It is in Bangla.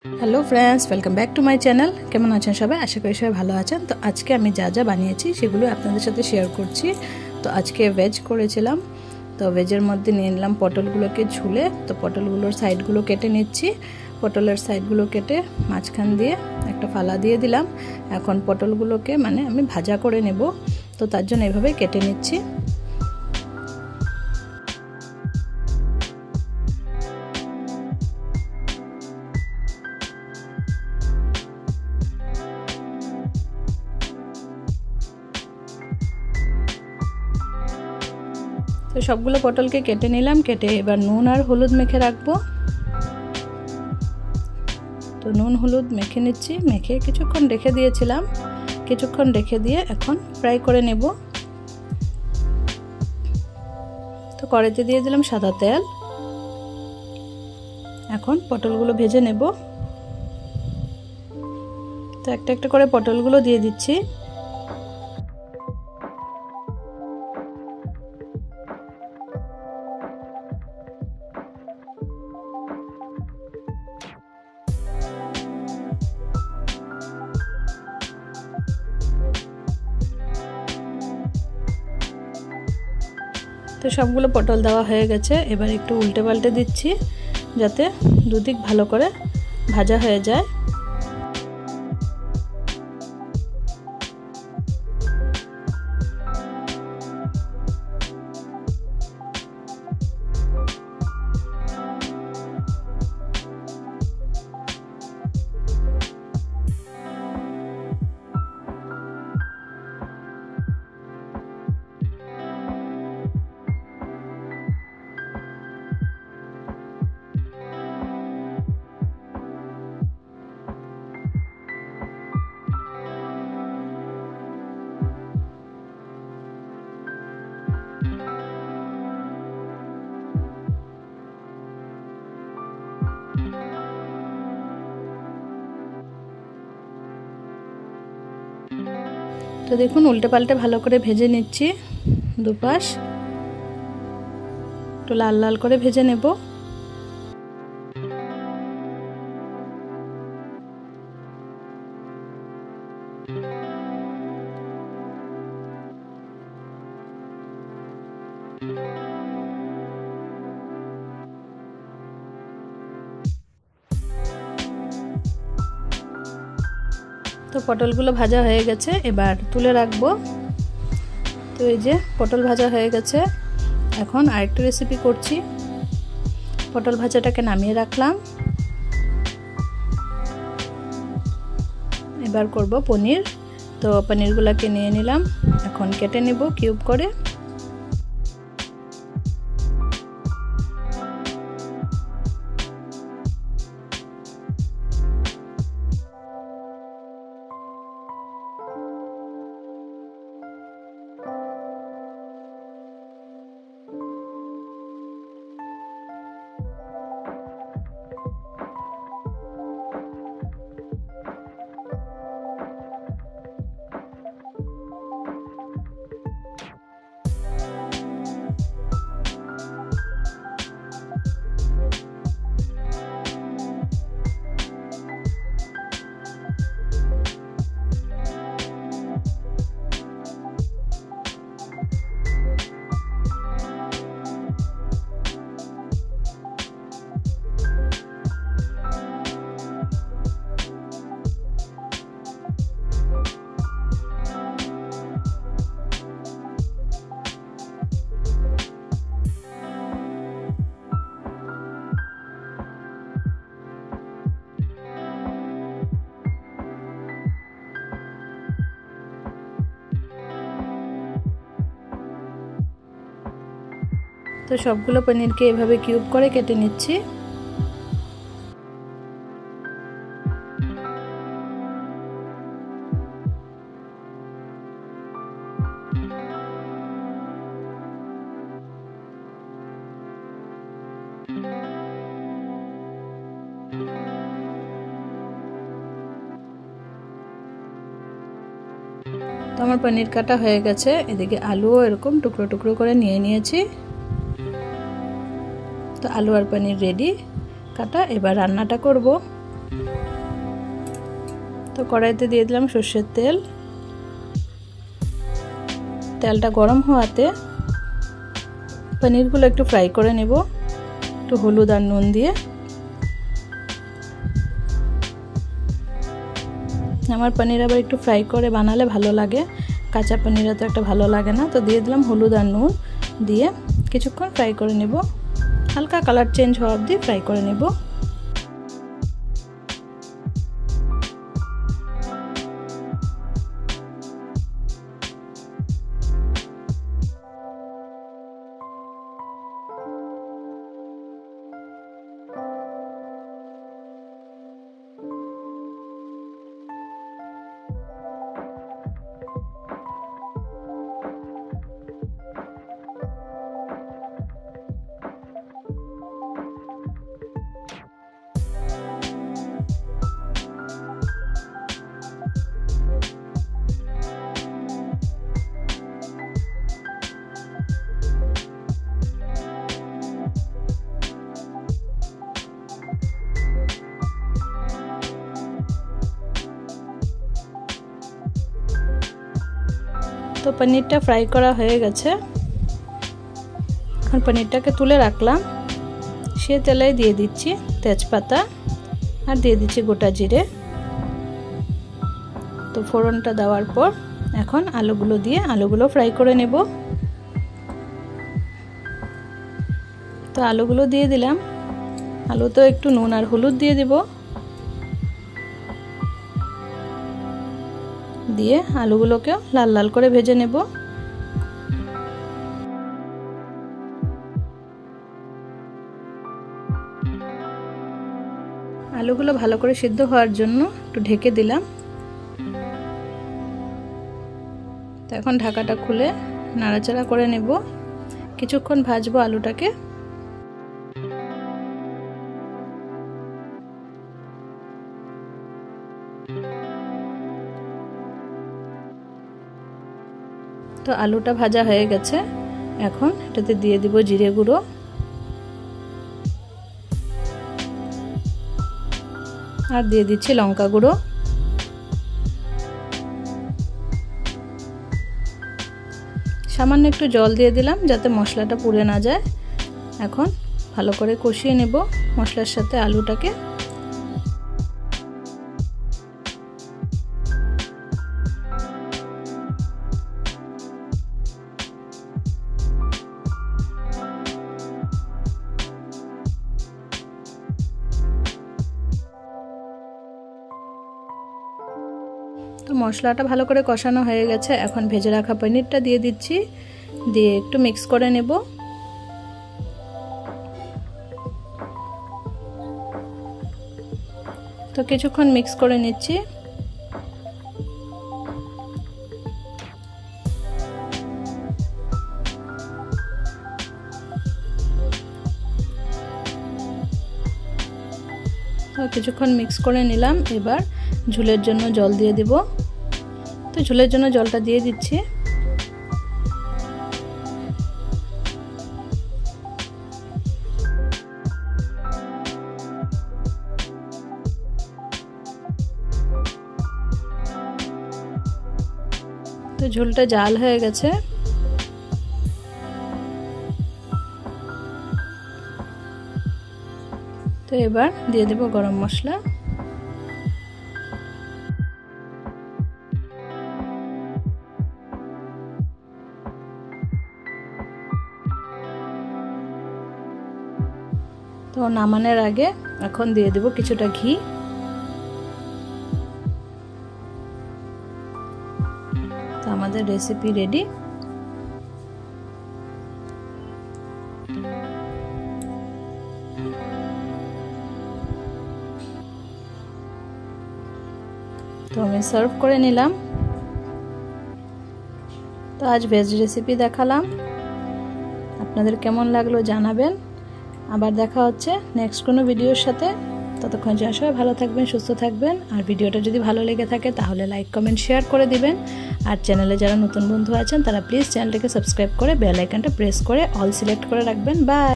Hello friends, welcome back to my channel. केमन आছেন সবাই? আশা করি সবাই ভালো আছেন। তো আজকে আমি যা যা বানিয়েছি সেগুলো আপনাদের সাথে শেয়ার করছি। তো আজকে ভেজ করেছিলাম। তো ভেজের মধ্যে নিয়ে নিলাম পটলগুলোকে ঝুলে। তো পটলগুলোর সাইডগুলো কেটে নিচ্ছি। পটলের সাইডগুলো কেটে মাঝখান দিয়ে একটা ফালা দিয়ে দিলাম। এখন পটলগুলোকে আমি ভাজা করে নেব। তো তার জন্য এভাবে কেটে নিচ্ছি। তো সবগুলো পটলকে কেটে নিলাম। কেটে এবার নুন আর হলুদ মেখে রাখবো। তো নুন হলুদ মেখে নিচ্ছি। মেখে কিছুক্ষণ রেখে দিয়েছিলাম। কিছুক্ষণ রেখে দিয়ে এখন ফ্রাই করে নেব। তো কড়াইতে দিয়ে দিলাম সাদা তেল। এখন পটলগুলো ভেজে নেব। তো একটা একটা করে পটলগুলো দিয়ে দিচ্ছি। তো সবগুলো পটল দেওয়া হয়ে গেছে। এবার একটু উল্টে পাল্টে দিচ্ছি যাতে দুদিক ভালো করে ভাজা হয়ে যায়। তো দেখুন উল্টে পাল্টে ভালো করে ভেজে নিচ্ছি। দুপাশ একটু লাল লাল করে ভেজে নেব। তো পটলগুলো ভাজা হয়ে গেছে, এবার তুলে রাখবো। তো এই যে পটল ভাজা হয়ে গেছে। এখন আরেকটা রেসিপি করছি। পটল ভাজাটাকে নামিয়ে রাখলাম। এবার করব পনির। তো পনিরগুলোকে নিয়ে নিলাম। এখন কেটে নেব কিউব করে। তো সবগুলো পনিরকে এভাবে কিউব করে কেটে নিচ্ছি। তো আমার পনির কাটা হয়ে গেছে। এদিকে আলুও এরকম টুকরো টুকরো করে নিয়ে নিয়েছি। তো আলু আর পনির রেডি কাটা। এবার রান্নাটা করব। তো কড়াইতে দিয়ে দিলাম সরষের তেল। তেলটা গরম হওয়াতে পনিরগুলো একটু ফ্রাই করে নেব, একটু হলুদ আর নুন দিয়ে। আমার পনির আবার একটু ফ্রাই করে বানালে ভালো লাগে, কাঁচা পনিরে তো একটা ভালো লাগে না। তো দিয়ে দিলাম হলুদ আর নুন দিয়ে কিছুক্ষণ ফ্রাই করে নেব, হালকা কালার চেঞ্জ হওয়া অবধি ফ্রাই করে নেব। তো পনিরটা ফ্রাই করা হয়ে গেছে, এখন পনিরটাকে তুলে রাখলাম। সে তেলে দিয়ে দিচ্ছি তেজপাতা আর দিয়ে দিচ্ছি গোটা জিরে। তো ফোড়নটা দেওয়ার পর এখন আলুগুলো দিয়ে আলুগুলো ফ্রাই করে নেব। তো আলুগুলো দিয়ে দিলাম, আলু তো একটু নুন আর হলুদ দিয়ে দেব, দিয়ে আলুগুলোকেও লাল লাল করে ভেজে নেব। আলুগুলো ভালো করে সিদ্ধ হওয়ার জন্য একটু ঢেকে দিলাম। তো এখন ঢাকাটা খুলে নাড়াচাড়া করে নেব, কিছুক্ষণ ভাজবো আলুটাকে। তো আলুটা ভাজা হয়ে গেছে, এখন এটাতে দিয়ে দিব জিরে গুঁড়ো আর দিয়ে দিচ্ছি লঙ্কা গুঁড়ো। সামান্য একটু জল দিয়ে দিলাম যাতে মশলাটা পুড়ে না যায়। এখন ভালো করে কষিয়ে নেব মশলার সাথে আলুটাকে। তো মশলাটা ভালো করে কষানো হয়ে গেছে, এখন ভেজে রাখা পনিরটা দিয়ে দিচ্ছি, দিয়ে একটু মিক্স করে নেব। তো কিছুক্ষণ মিক্স করে নিচ্ছি। তো কিছুক্ষণ মিক্স করে নিলাম, এবার ঝোলের জন্য জল দিয়ে দিব। তো ঝোলের জন্য জলটা দিয়ে দিচ্ছি। তো ঝোলটা জাল হয়ে গেছে, তো এবার দিয়ে দেব গরম মশলা। তো নামানোর আগে এখন দিয়ে দেব কিছুটা ঘি। তো আমাদের রেসিপি রেডি। তো আমি সার্ভ করে নিলাম। তো আজ ভেজ রেসিপি দেখালাম, আপনাদের কেমন লাগলো জানাবেন। আবার দেখা হচ্ছে নেক্সট কোনো ভিডিওর সাথে। ততক্ষণ যা সবাই ভালো থাকবেন, সুস্থ থাকবেন। আর ভিডিওটা যদি ভালো লেগে থাকে তাহলে লাইক কমেন্ট শেয়ার করে দিবেন। আর চ্যানেলে যারা নতুন বন্ধু আছেন তারা প্লিজ চ্যানেলটাকে সাবস্ক্রাইব করে বেল আইকনটা প্রেস করে অল সিলেক্ট করে রাখবেন। বাই।